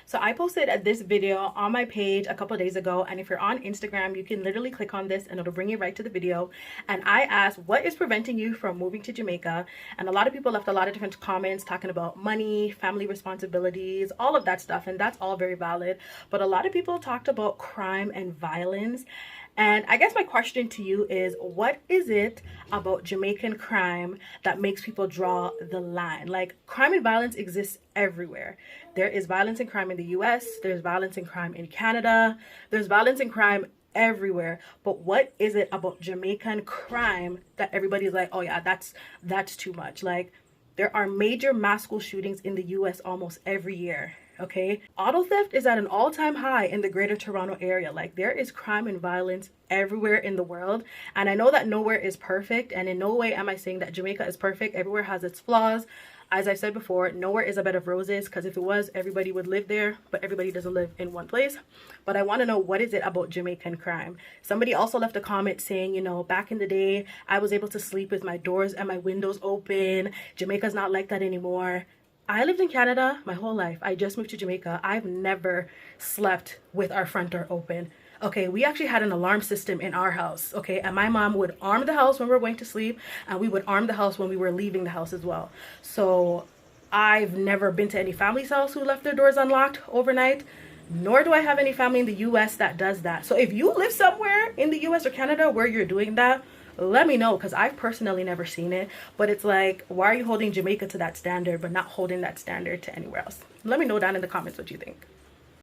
So I posted this video on my page a couple days ago, and if you're on Instagram, you can literally click on this and it'll bring you right to the video. And I asked, what is preventing you from moving to Jamaica? And a lot of people left a lot of different comments talking about money, family responsibilities, all of that stuff, and that's all very valid. But a lot of people talked about crime and violence. And I guess my question to you is, what is it about Jamaican crime that makes people draw the line? Like, crime and violence exists everywhere. There is violence and crime in the US, there's violence and crime in Canada, there's violence and crime everywhere. But what is it about Jamaican crime that everybody's like, oh yeah, that's too much? Like, there are major mass school shootings in the US almost every year. Okay, auto theft is at an all-time high in the greater Toronto area. Like, there is crime and violence everywhere in the world, and I know that nowhere is perfect, and in no way am I saying that Jamaica is perfect. Everywhere has its flaws. As I've said before, nowhere is a bed of roses, because if it was, everybody would live there, but everybody doesn't live in one place. But I want to know, what is it about Jamaican crime? Somebody also left a comment saying, you know, back in the day, I was able to sleep with my doors and my windows open. Jamaica's not like that anymore. I lived in Canada my whole life. I just moved to Jamaica. I've never slept with our front door open. Okay, we actually had an alarm system in our house, okay? And my mom would arm the house when we were going to sleep, and we would arm the house when we were leaving the house as well. So I've never been to any family's house who left their doors unlocked overnight, nor do I have any family in the US that does that. So if you live somewhere in the US or Canada where you're doing that, let me know, because I've personally never seen it. But it's like, why are you holding Jamaica to that standard but not holding that standard to anywhere else? Let me know down in the comments what you think.